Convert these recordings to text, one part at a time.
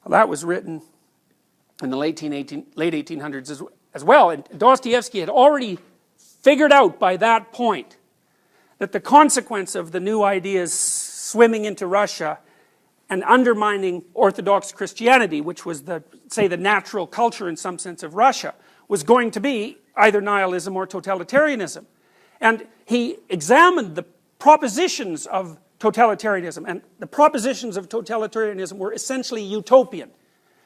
Well, that was written in the late 1800s as well. And Dostoyevsky had already figured out by that point that the consequence of the new ideas swimming into Russia and undermining Orthodox Christianity, which was say the natural culture in some sense of Russia, was going to be either nihilism or totalitarianism. And he examined the propositions of totalitarianism, and the propositions of totalitarianism were essentially utopian.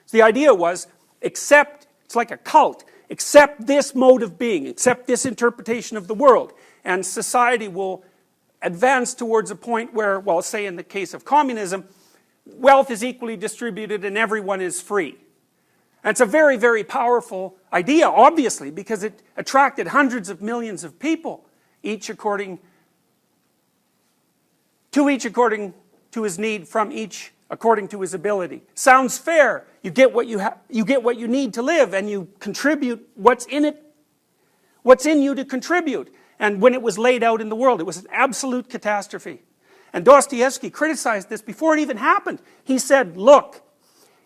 So the idea was, accept, it's like a cult, accept this mode of being, accept this interpretation of the world, and society will advance towards a point where, well, say in the case of communism, wealth is equally distributed and everyone is free. And it's a very, very powerful idea, obviously, because it attracted hundreds of millions of people, each according to his need, from each according to his ability. Sounds fair. You get what you get what you need to live, and you contribute what's in you to contribute. And when it was laid out in the world, it was an absolute catastrophe. And Dostoyevsky criticized this before it even happened. He said, look,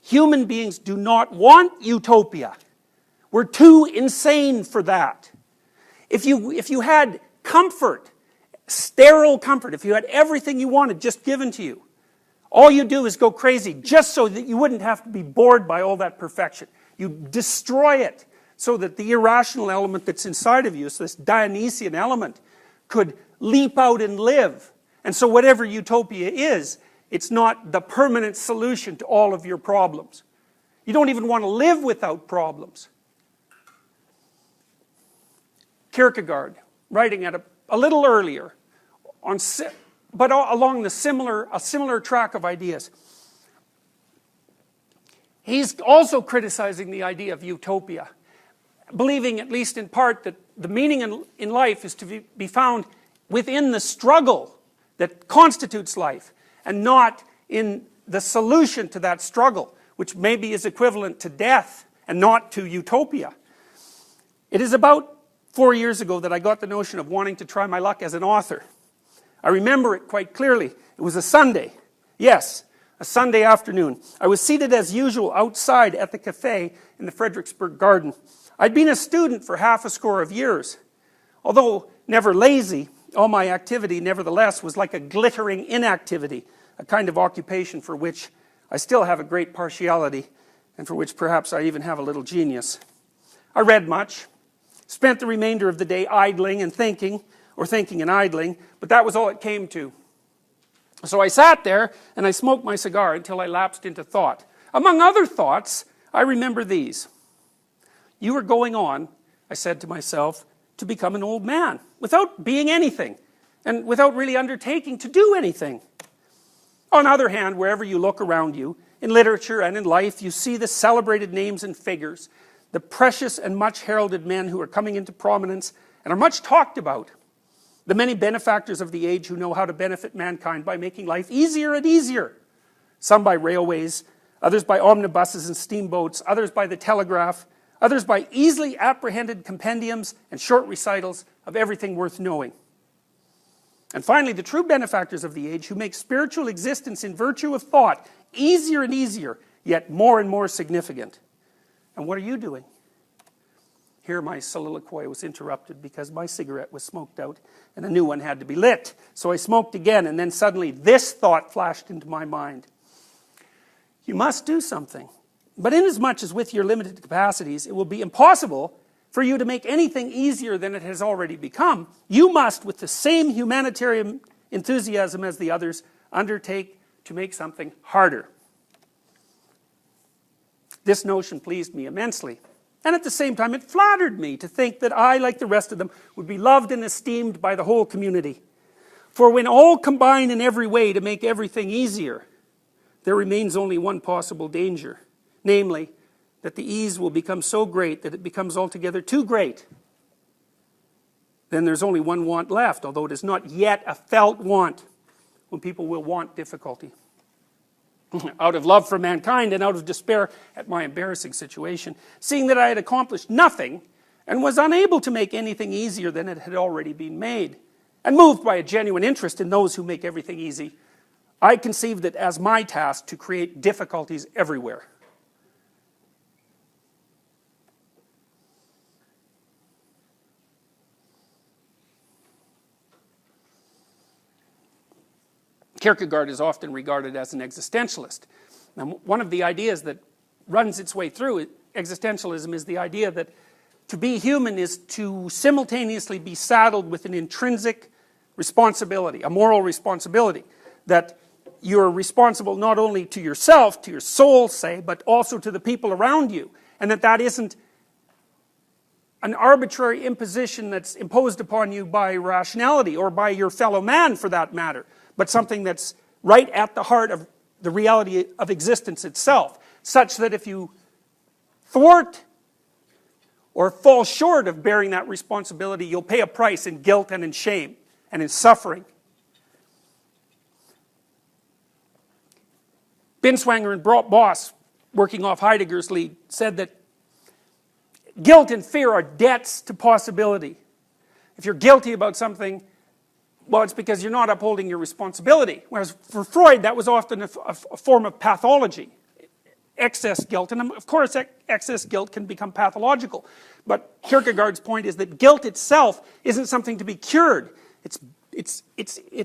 human beings do not want utopia. We're too insane for that. If you had comfort, sterile comfort, if you had everything you wanted just given to you, all you do is go crazy just so that you wouldn't have to be bored by all that perfection. You destroy it so that the irrational element that's inside of you, so this Dionysian element, could leap out and live. And so whatever utopia is, it's not the permanent solution to all of your problems. You don't even want to live without problems. Kierkegaard, writing at a little earlier, but along a similar track of ideas. He's also criticizing the idea of utopia, believing, at least in part, that the meaning in life is to be found within the struggle that constitutes life, and not in the solution to that struggle, which maybe is equivalent to death and not to utopia. It is about 4 years ago that I got the notion of wanting to try my luck as an author. I remember it quite clearly. It was a Sunday. Yes, a Sunday afternoon. I was seated as usual outside at the cafe in the Fredericksburg Garden. I'd been a student for half a score of years. Although never lazy, all my activity, nevertheless, was like a glittering inactivity, a kind of occupation for which I still have a great partiality, and for which perhaps I even have a little genius. I read much, spent the remainder of the day idling and thinking, or thinking and idling, but that was all it came to. So I sat there, and I smoked my cigar until I lapsed into thought. Among other thoughts, I remember these. You are going on, I said to myself, to become an old man, without being anything, and without really undertaking to do anything. On the other hand, wherever you look around you, in literature and in life, you see the celebrated names and figures, the precious and much heralded men who are coming into prominence and are much talked about. The many benefactors of the age who know how to benefit mankind by making life easier and easier. Some by railways, others by omnibuses and steamboats, others by the telegraph, others by easily apprehended compendiums and short recitals of everything worth knowing. And finally, the true benefactors of the age who make spiritual existence in virtue of thought easier and easier, yet more and more significant. And what are you doing? Here my soliloquy was interrupted because my cigarette was smoked out and a new one had to be lit. So I smoked again, and then suddenly this thought flashed into my mind. You must do something. But inasmuch as with your limited capacities it will be impossible for you to make anything easier than it has already become, you must, with the same humanitarian enthusiasm as the others, undertake to make something harder. This notion pleased me immensely. And at the same time, it flattered me to think that I, like the rest of them, would be loved and esteemed by the whole community. For when all combine in every way to make everything easier, there remains only one possible danger. Namely, that the ease will become so great that it becomes altogether too great. Then there's only one want left, although it is not yet a felt want, when people will want difficulty. Out of love for mankind and out of despair at my embarrassing situation, seeing that I had accomplished nothing and was unable to make anything easier than it had already been made, and moved by a genuine interest in those who make everything easy, I conceived it as my task to create difficulties everywhere. Kierkegaard is often regarded as an existentialist. Now, one of the ideas that runs its way through existentialism is the idea that to be human is to simultaneously be saddled with an intrinsic responsibility, a moral responsibility, that you're responsible not only to yourself, to your soul, say, but also to the people around you, and that isn't an arbitrary imposition that's imposed upon you by rationality, or by your fellow man for that matter, but something that's right at the heart of the reality of existence itself, such that if you thwart or fall short of bearing that responsibility, you'll pay a price in guilt and in shame and in suffering. Binswanger and Boss, working off Heidegger's lead, said that guilt and fear are debts to possibility. If you're guilty about something, well, it's because you're not upholding your responsibility. Whereas for Freud, that was often a form of pathology. Excess guilt, and of course excess guilt can become pathological, but Kierkegaard's point is that guilt itself isn't something to be cured. It's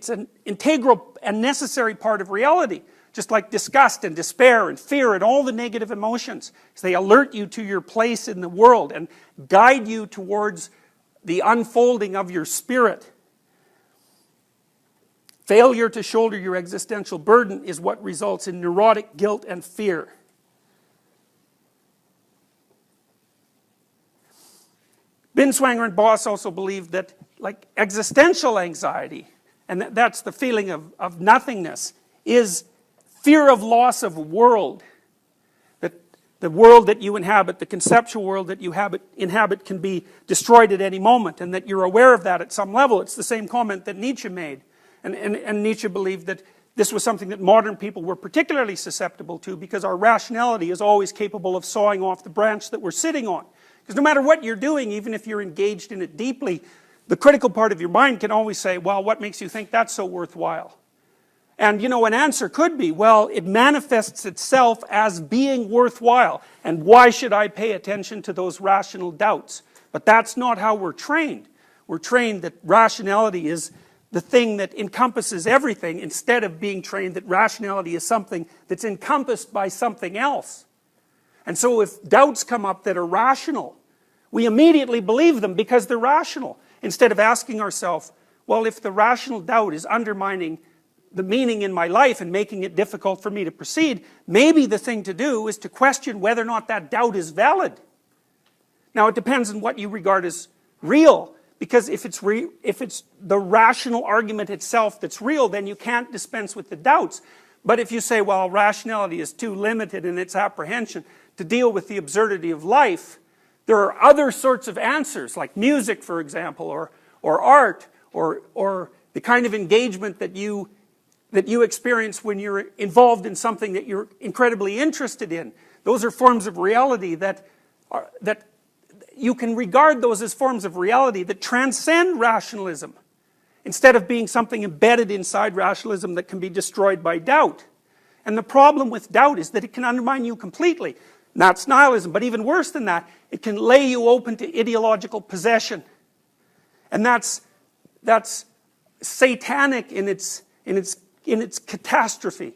an integral and necessary part of reality, just like disgust and despair and fear and all the negative emotions. They alert you to your place in the world and guide you towards the unfolding of your spirit. Failure to shoulder your existential burden is what results in neurotic guilt and fear. Binswanger and Boss also believed that, like, existential anxiety, and that's the feeling of nothingness, is fear of loss of world. That the world that you inhabit, the conceptual world that you inhabit can be destroyed at any moment, and that you're aware of that at some level. It's the same comment that Nietzsche made. And Nietzsche believed that this was something that modern people were particularly susceptible to, because our rationality is always capable of sawing off the branch that we're sitting on. Because no matter what you're doing, even if you're engaged in it deeply, the critical part of your mind can always say, well, what makes you think that's so worthwhile? And, you know, an answer could be, well, it manifests itself as being worthwhile, and why should I pay attention to those rational doubts? But that's not how we're trained. We're trained that rationality is the thing that encompasses everything, instead of being trained that rationality is something that's encompassed by something else. And so if doubts come up that are rational, we immediately believe them because they're rational, instead of asking ourselves, well, if the rational doubt is undermining the meaning in my life and making it difficult for me to proceed, maybe the thing to do is to question whether or not that doubt is valid. Now, it depends on what you regard as real, because if it's the rational argument itself that's real, then you can't dispense with the doubts. But if you say, well, rationality is too limited in its apprehension to deal with the absurdity of life, there are other sorts of answers, like music, for example, or art, or the kind of engagement that you experience when you're involved in something that you're incredibly interested in. Those are forms of reality that you can regard those as forms of reality that transcend rationalism, instead of being something embedded inside rationalism that can be destroyed by doubt. And the problem with doubt is that it can undermine you completely. That's nihilism, but even worse than that, it can lay you open to ideological possession. And that's satanic in its catastrophe.